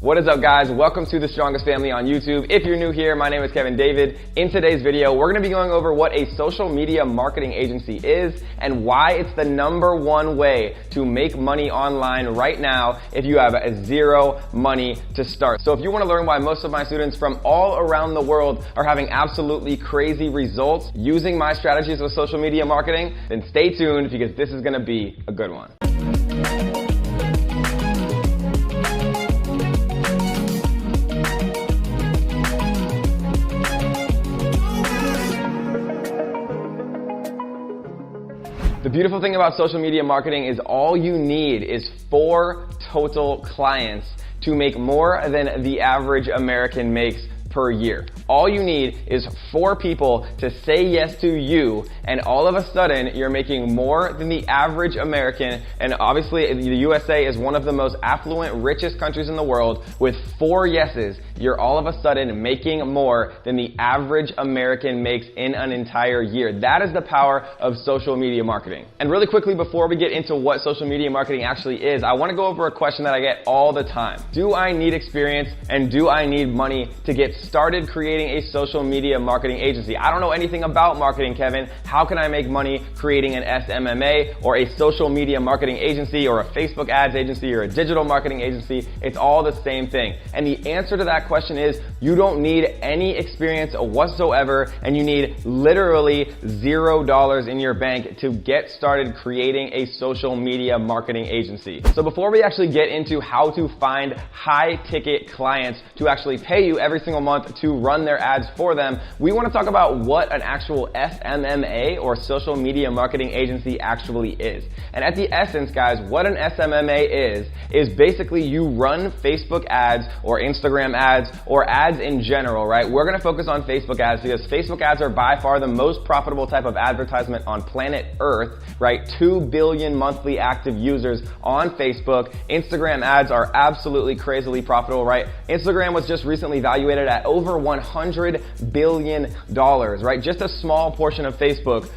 What is up, guys? Welcome to The Strongest Family on YouTube. If you're new here, my name is Kevin David. In today's video, we're going to be going over what a social media marketing agency is and why it's the #1 way to make money online right now if you have zero money to start. So if you want to learn why most of my students from all around the world are having absolutely crazy results using my strategies with social media marketing, then stay tuned because this is going to be a good one. The beautiful thing about social media marketing is all you need is 4 total clients to make more than the average American makes per year. All you need is 4 people to say yes to you, and all of a sudden you're making more than the average American. And obviously the USA is one of the most affluent, richest countries in the world. With 4 yeses, you're all of a sudden making more than the average American makes in an entire year. That is the power of social media marketing. And really quickly, before we get into what social media marketing actually is, I want to go over a question that I get all the time. Do I need experience and do I need money to get started creating a social media marketing agency? I don't know anything about marketing, Kevin. How can I make money creating an SMMA or a social media marketing agency or a Facebook ads agency or a digital marketing agency? It's all the same thing. And the answer to that question is you don't need any experience whatsoever, and you need literally $0 in your bank to get started creating a social media marketing agency. So before we actually get into how to find high ticket clients to actually pay you every single month to run their ads for them, we want to talk about what an actual SMMA or social media marketing agency actually is. And at the essence, guys, what an SMMA is basically you run Facebook ads or Instagram ads or ads in general, right? We're going to focus on Facebook ads because Facebook ads are by far the most profitable type of advertisement on planet Earth, right? 2 billion monthly active users on Facebook. Instagram ads are absolutely crazily profitable, right? Instagram was just recently valuated at over $100 billion, right? Just a small portion of Facebook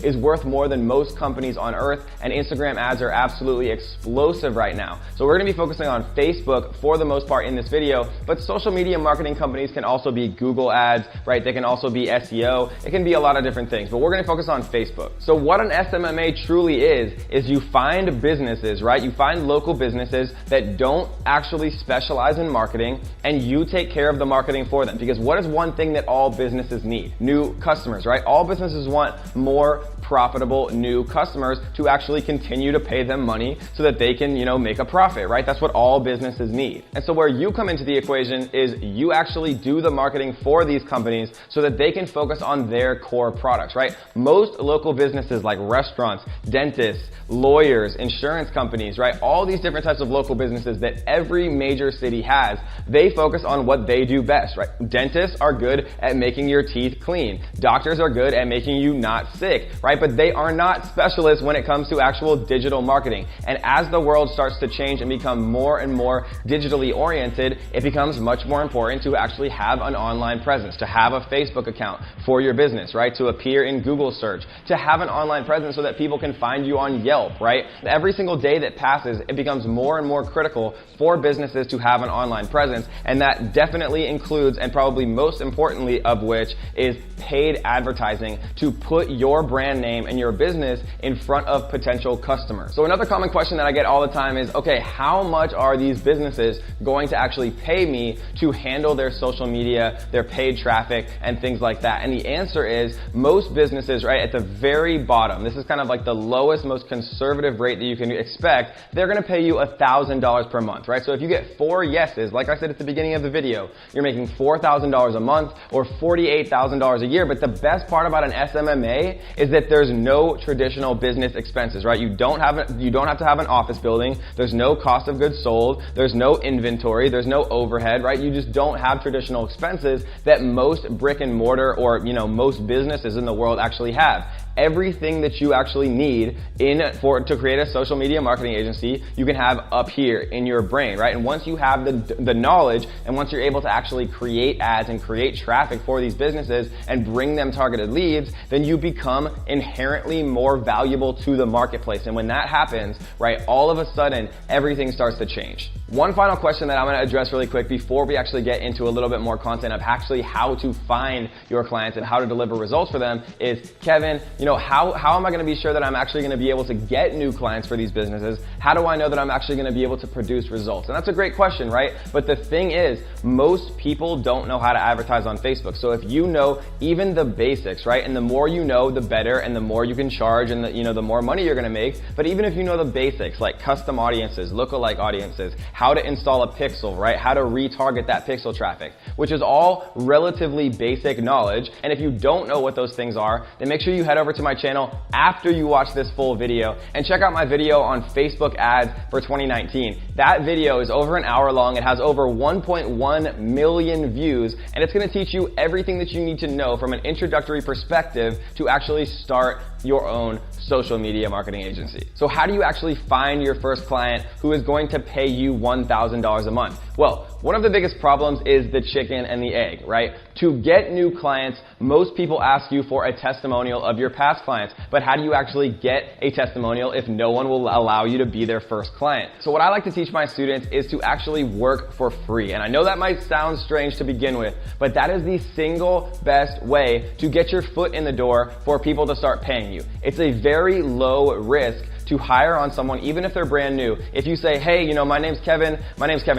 is worth more than most companies on Earth, and Instagram ads are absolutely explosive right now. So we're going to be focusing on Facebook for the most part in this video, but social media marketing companies can also be Google ads, right? They can also be SEO. It can be a lot of different things, but we're going to focus on Facebook. So what an SMMA truly is you find businesses, right? You find local businesses that don't actually specialize in marketing, and you take care of the marketing for them. Because what is one thing that all businesses need? New customers, right? All businesses want more profitable new customers to actually continue to pay them money so that they can, make a profit, right? That's what all businesses need. And so where you come into the equation is you actually do the marketing for these companies so that they can focus on their core products, right? Most local businesses like restaurants, dentists, lawyers, insurance companies, right? All these different types of local businesses that every major city has, they focus on what they do best, right? Dentists are good at making your teeth clean. Doctors are good at making you not sick, right? But they are not specialists when it comes to actual digital marketing. And as the world starts to change and become more and more digitally oriented, it becomes much more important to actually have an online presence, to have a Facebook account for your business, right? To appear in Google search, to have an online presence so that people can find you on Yelp, right? Every single day that passes, it becomes more and more critical for businesses to have an online presence. And that definitely includes, and probably most importantly of which, is paid advertising to put your brand name and your business in front of potential customers. So another common question that I get all the time is, okay, how much are these businesses going to actually pay me to handle their social media, their paid traffic, and things like that? And the answer is most businesses, right, at the very bottom, this is kind of like the lowest, most conservative rate that you can expect, they're going to pay you $1,000 per month, right? So if you get 4 yeses, like I said at the beginning of the video, you're making $4,000 a month or $48,000 a year. But the best part about an SMMA is that there's no traditional business expenses, right? You don't have to have an office building. There's no cost of goods sold. There's no inventory. There's no overhead, right? You just don't have traditional expenses that most brick and mortar or, most businesses in the world actually have. Everything that you actually need to create a social media marketing agency, you can have up here in your brain, right? And once you have the knowledge, and once you're able to actually create ads and create traffic for these businesses and bring them targeted leads, then you become inherently more valuable to the marketplace. And when that happens, right, all of a sudden, everything starts to change. One final question that I'm going to address really quick before we actually get into a little bit more content of actually how to find your clients and how to deliver results for them is, Kevin, how am I going to be sure that I'm actually going to be able to get new clients for these businesses? How do I know that I'm actually going to be able to produce results? And that's a great question, right? But the thing is, most people don't know how to advertise on Facebook. So if you know even the basics, right? And the more you know, the better, and the more you can charge, and the more money you're going to make. But even if you know the basics, like custom audiences, lookalike audiences, how to install a pixel, right? How to retarget that pixel traffic, which is all relatively basic knowledge. And if you don't know what those things are, then make sure you head over to my channel after you watch this full video and check out my video on Facebook ads for 2019. That video is over an hour long. It has over 1.1 million views, and it's going to teach you everything that you need to know from an introductory perspective to actually start your own social media marketing agency. So how do you actually find your first client who is going to pay you $1,000 a month? Well, one of the biggest problems is the chicken and the egg, right? To get new clients, most people ask you for a testimonial of your past clients. But how do you actually get a testimonial if no one will allow you to be their first client? So what I like to teach my students is to actually work for free. And I know that might sound strange to begin with, but that is the single best way to get your foot in the door for people to start paying you. It's a very low risk to hire on someone, even if they're brand new. If you say, hey, my name's Kevin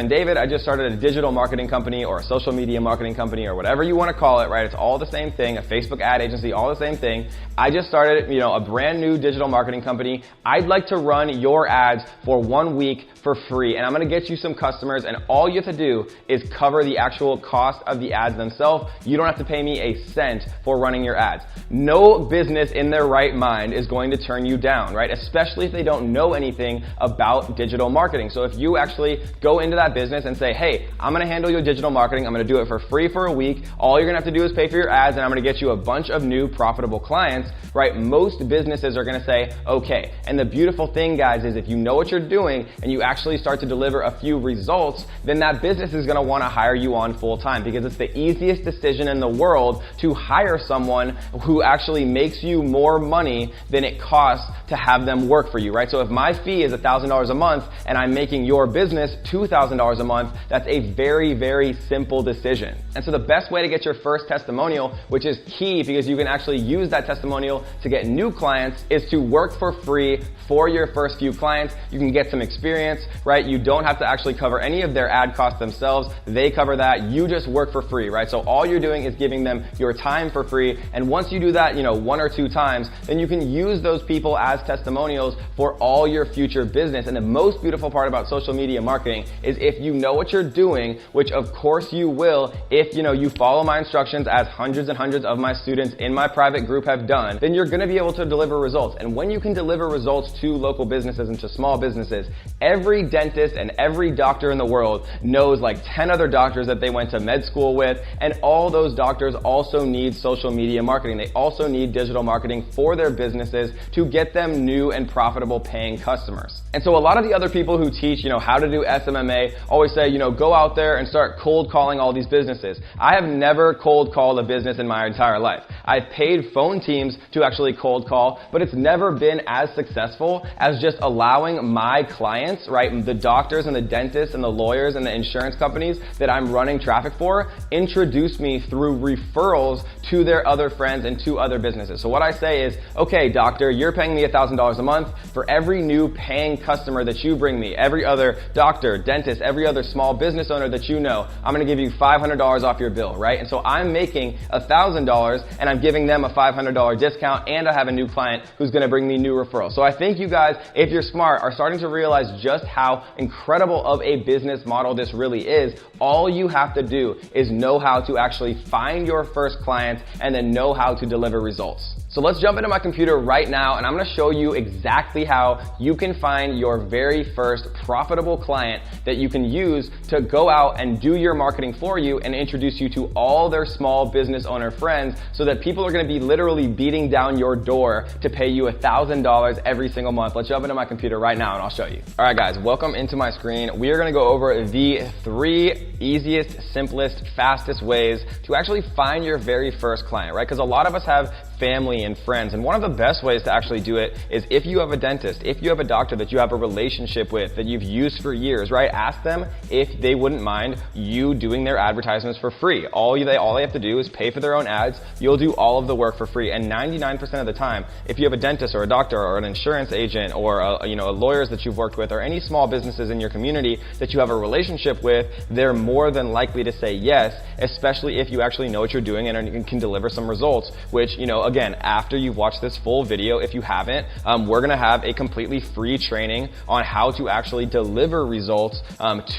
David, I just started a digital marketing company or a social media marketing company or whatever you want to call it, right? It's all the same thing, a Facebook ad agency, all the same thing. I just started, a brand new digital marketing company. I'd like to run your ads for 1 week for free, and I'm going to get you some customers, and all you have to do is cover the actual cost of the ads themselves. You don't have to pay me a cent for running your ads. No business in their right mind is going to turn you down, right? Especially if they don't know anything about digital marketing. So if you actually go into that business and say, hey, I'm going to handle your digital marketing, I'm going to do it for free for a week, all you're going to have to do is pay for your ads, and I'm going to get you a bunch of new profitable clients, right? Most businesses are going to say, okay. And the beautiful thing, guys, is if you know what you're doing and you actually start to deliver a few results, then that business is going to want to hire you on full time, because it's the easiest decision in the world to hire someone who actually makes you more money than it costs to have them work for you, right? So if my fee is $1,000 a month and I'm making your business $2,000 a month, that's a very, very simple decision. And so the best way to get your first testimonial, which is key because you can actually use that testimonial to get new clients, is to work for free for your first few clients. You can get some experience, right? You don't have to actually cover any of their ad costs themselves. They cover that. You just work for free, right? So all you're doing is giving them your time for free. And once you do that, 1 or 2 times, then you can use those people as testimonials for all your future business. And the most beautiful part about social media marketing is if you know what you're doing, which of course you will if you follow my instructions, as hundreds and hundreds of my students in my private group have done, then you're going to be able to deliver results. And when you can deliver results to local businesses and to small businesses, every dentist and every doctor in the world knows like 10 other doctors that they went to med school with, and all those doctors also need social media marketing. They also need digital marketing for their businesses to get them new and profitable paying customers. And so a lot of the other people who teach, how to do SMMA always say, go out there and start cold calling all these businesses. I have never cold called a business in my entire life. I've paid phone teams to actually cold call, but it's never been as successful as just allowing my clients, right, the doctors and the dentists and the lawyers and the insurance companies that I'm running traffic for, introduce me through referrals to their other friends and to other businesses. So what I say is, okay, doctor, you're paying me $1,000 a month. For every new paying customer that you bring me, every other doctor, dentist, every other small business owner that you know, I'm going to give you $500 off your bill, right? And so I'm making $1,000 and I'm giving them a $500 discount, and I have a new client who's going to bring me new referrals. So I think you guys, if you're smart, are starting to realize just how incredible of a business model this really is. All you have to do is know how to actually find your first clients and then know how to deliver results. So let's jump into my computer right now, and I'm going to show you exactly how you can find your very first profitable client that you can use to go out and do your marketing for you and introduce you to all their small business owner friends, so that people are going to be literally beating down your door to pay you $1,000 every single month. Let's jump into my computer right now and I'll show you. All right, guys, welcome into my screen. We are going to go over the 3 easiest, simplest, fastest ways to actually find your very first client, right? Because a lot of us have family family and friends. And one of the best ways to actually do it is if you have a dentist, if you have a doctor that you have a relationship with, that you've used for years, right? Ask them if they wouldn't mind you doing their advertisements for free. All they have to do is pay for their own ads. You'll do all of the work for free. And 99% of the time, if you have a dentist or a doctor or an insurance agent or lawyers that you've worked with or any small businesses in your community that you have a relationship with, they're more than likely to say yes, especially if you actually know what you're doing and can deliver some results, which, again, after you've watched this full video, if you haven't, we're gonna have a completely free training on how to actually deliver results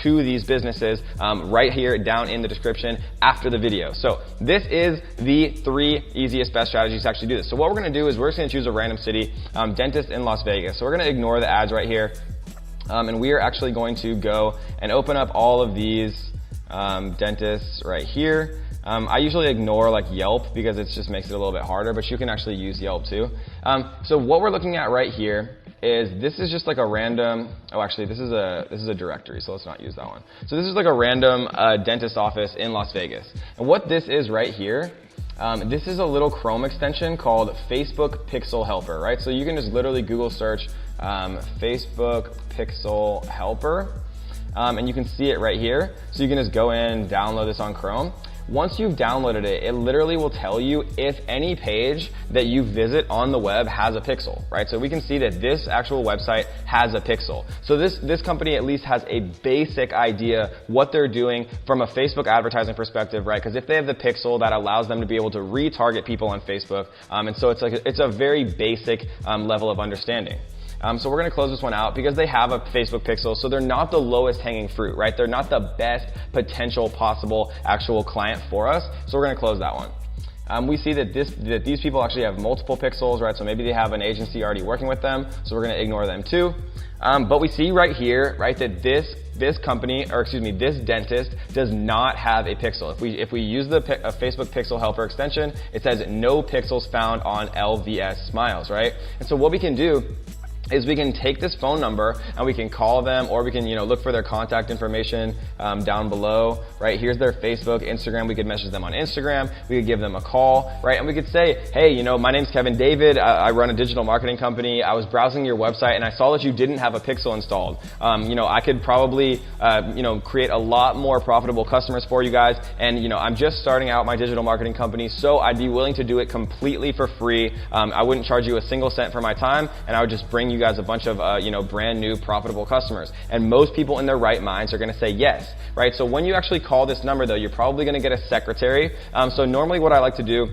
to these businesses right here down in the description after the video. So this is the 3 easiest, best strategies to actually do this. So what we're gonna do is we're just gonna choose a random city, dentist in Las Vegas. So we're gonna ignore the ads right here. And we are actually going to go and open up all of these dentists right here. I usually ignore like Yelp because it just makes it a little bit harder, but you can actually use Yelp too. So what we're looking at right here is this is just like a random, this is a directory, so let's not use that one. So this is like a random dentist office in Las Vegas. And what this is right here, this is a little Chrome extension called Facebook Pixel Helper, right? So you can just literally Google search Facebook Pixel Helper, and you can see it right here. So you can just go in and download this on Chrome. Once you've downloaded it, it literally will tell you if any page that you visit on the web has a pixel, right? So we can see that this actual website has a pixel. So this company at least has a basic idea what they're doing from a Facebook advertising perspective, right? Because if they have the pixel, that allows them to be able to retarget people on Facebook. And so it's a very basic level of understanding. So we're going to close this one out because they have a Facebook pixel, so they're not the lowest hanging fruit, right? They're not the best potential possible actual client for us, so we're going to close that one. We see that these people actually have multiple pixels, right? So maybe they have an agency already working with them, so we're going to ignore them too. But we see right here, right, that this dentist does not have a pixel. If we use the Facebook Pixel Helper extension, it says no pixels found on LVS Smiles, right? And so what we can do is we can take this phone number and we can call them, or we can look for their contact information down below, right? Here's their Facebook, Instagram. We could message them on Instagram. We could give them a call, right? And we could say, hey, my name's Kevin David. I run a digital marketing company. I was browsing your website and I saw that you didn't have a pixel installed. I could probably create a lot more profitable customers for you guys. And I'm just starting out my digital marketing company, so I'd be willing to do it completely for free. I wouldn't charge you a single cent for my time, and I would just bring you guys a bunch of brand new profitable customers. And most people in their right minds are going to say yes, right? So when you actually call this number though, you're probably going to get a secretary. So normally what I like to do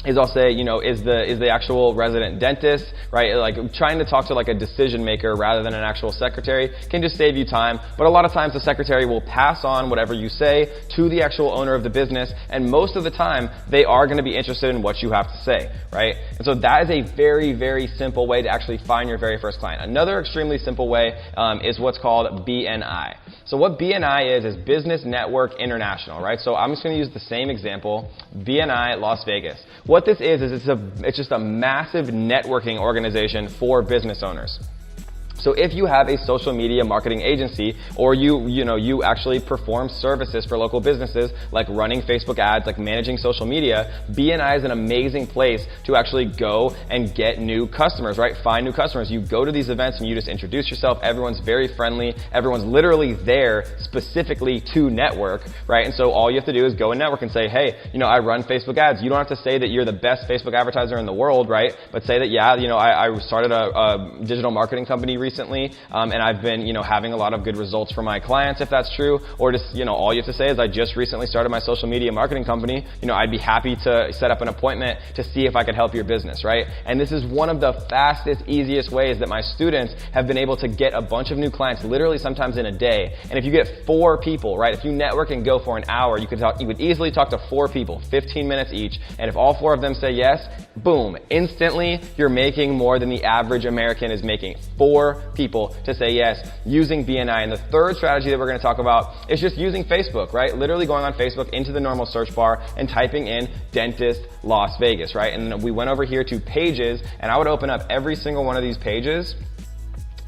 is I'll say, is the actual resident dentist, right? Like trying to talk to like a decision maker rather than an actual secretary can just save you time. But a lot of times the secretary will pass on whatever you say to the actual owner of the business. And most of the time they are going to be interested in what you have to say, right? And so that is a very, very simple way to actually find your very first client. Another extremely simple way is what's called BNI. So what BNI is Business Network International, right? So I'm just going to use the same example, BNI Las Vegas. What this is it's just a massive networking organization for business owners. So if you have a social media marketing agency, or you actually perform services for local businesses like running Facebook ads, like managing social media, BNI is an amazing place to actually go and get new customers, right? Find new customers. You go to these events and you just introduce yourself. Everyone's very friendly. Everyone's literally there specifically to network, right? And so all you have to do is go and network and say, hey, I run Facebook ads. You don't have to say that you're the best Facebook advertiser in the world, right? But say that, yeah, I started a digital marketing company recently, and I've been, having a lot of good results for my clients, if that's true. Or just, all you have to say is I just recently started my social media marketing company. I'd be happy to set up an appointment to see if I could help your business, right? And this is one of the fastest, easiest ways that my students have been able to get a bunch of new clients, literally sometimes in a day. And if you get 4 people, right? If you network and go for an hour, you could easily talk to 4 people, 15 minutes each. And if all 4 of them say yes, boom, instantly you're making more than the average American is making. 4 people to say yes using BNI. And the third strategy that we're going to talk about is just using Facebook, right? Literally going on Facebook into the normal search bar and typing in dentist Las Vegas, right? And then we went over here to pages, and I would open up every single one of these pages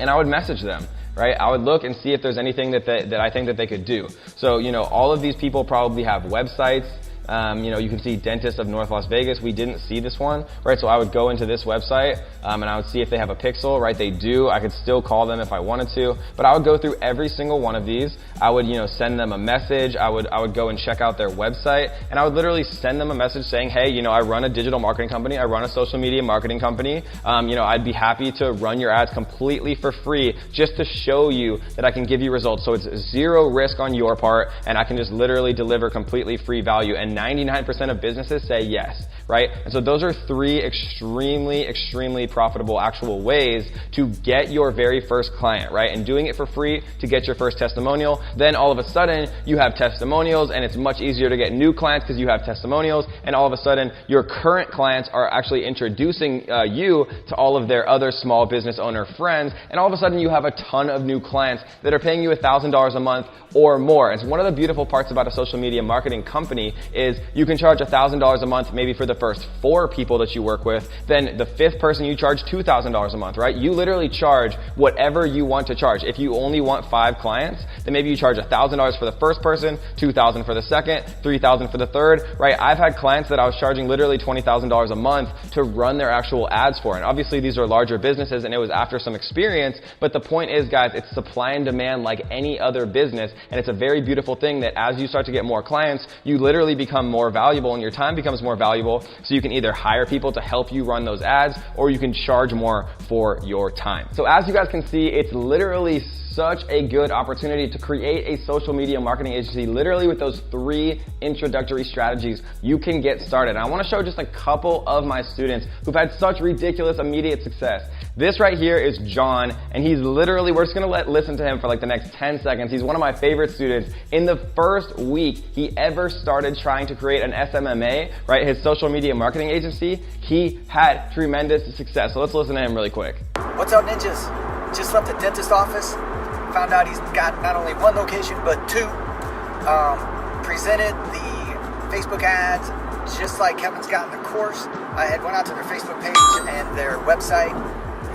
and I would message them. Right? I would look and see if there's anything that I think that they could do. So, all of these people probably have websites. You can see Dentist of North Las Vegas. We didn't see this one, right? So I would go into this website and I would see if they have a pixel, right? They do. I could still call them if I wanted to, but I would go through every single one of these. I would, send them a message. I would go and check out their website, and I would literally send them a message saying, hey, I run a digital marketing company. I run a social media marketing company. I'd be happy to run your ads completely for free just to show you that I can give you results. So it's zero risk on your part, and I can just literally deliver completely free value. And 99% of businesses say yes, right? And so those are 3 extremely profitable actual ways to get your very first client, right? And doing it for free to get your first testimonial. Then all of a sudden you have testimonials, and it's much easier to get new clients because you have testimonials. And all of a sudden your current clients are actually introducing you to all of their other small business owner friends. And all of a sudden you have a ton of new clients that are paying you $1,000 a month or more. And so one of the beautiful parts about a social media marketing company is you can charge $1,000 a month maybe for the first 4 people that you work with. Then the 5th person you charge $2,000 a month, right? You literally charge whatever you want to charge. If you only want 5 clients, then maybe you charge $1,000 for the first person, $2,000 for the second, $3,000 for the third, right? I've had clients that I was charging literally $20,000 a month to run their actual ads for. And obviously these are larger businesses, and it was after some experience, but the point is, guys, it's supply and demand like any other business. And it's a very beautiful thing that as you start to get more clients, you literally become more valuable and your time becomes more valuable. So you can either hire people to help you run those ads, or you can charge more for your time. So as you guys can see, it's literally such a good opportunity to create a social media marketing agency. Literally with those 3 introductory strategies, you can get started. And I want to show just a couple of my students who've had such ridiculous immediate success. This right here is John, and he's literally, we're just going to listen to him for like the next 10 seconds. He's one of my favorite students. In the first week he ever started trying to create an SMMA, right, his social media marketing agency, he had tremendous success. So let's listen to him really quick. What's up, ninjas? Just left the dentist office. Found out he's got not only 1 location, but 2. Presented the Facebook ads just like Kevin's got in the course. I had went out to their Facebook page and their website,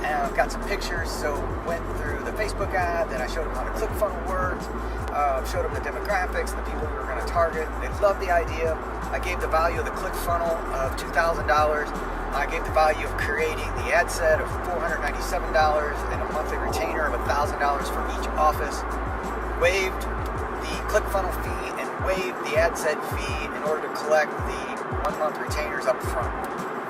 and got some pictures. So went through the Facebook ad, then I showed them how the ClickFunnels works, showed them the demographics, the people we were going to target. They loved the idea. I gave the value of the ClickFunnels of $2,000. I gave the value of creating the ad set of $497 and a monthly retainer of $1,000 for each office. Waived the ClickFunnels fee and waived the ad set fee in order to collect the 1-month retainers up front.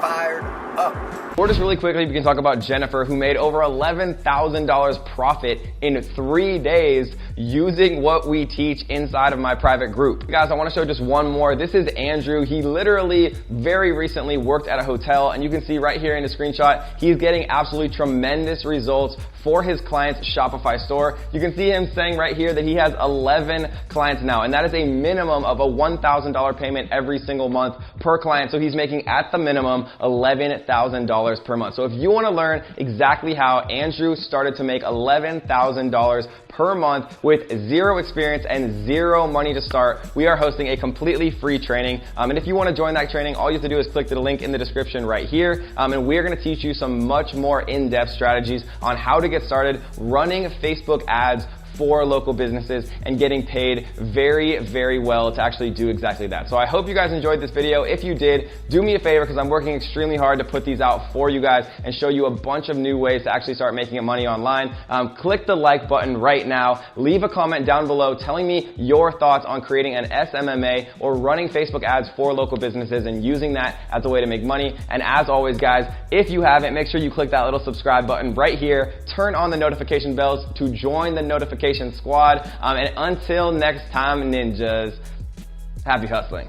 Fired up. Or just really quickly, we can talk about Jennifer, who made over $11,000 profit in 3 days using what we teach inside of my private group. Guys, I want to show just one more. This is Andrew. He literally very recently worked at a hotel, and you can see right here in the screenshot, he's getting absolutely tremendous results for his client's Shopify store. You can see him saying right here that he has 11 clients now, and that is a minimum of a $1,000 payment every single month per client. So he's making at the minimum $11,000 per month. So if you want to learn exactly how Andrew started to make $11,000 per month with 0 experience and 0 money to start, we are hosting a completely free training. And if you want to join that training, all you have to do is click the link in the description right here. And we're going to teach you some much more in-depth strategies on how to get started running Facebook ads for local businesses and getting paid very, very well to actually do exactly that. So I hope you guys enjoyed this video. If you did, do me a favor, because I'm working extremely hard to put these out for you guys and show you a bunch of new ways to actually start making money online. Click the like button right now. Leave a comment down below telling me your thoughts on creating an SMMA or running Facebook ads for local businesses and using that as a way to make money. And as always, guys, if you haven't, make sure you click that little subscribe button right here. Turn on the notification bells to join the notification squad. And until next time, ninjas, happy hustling.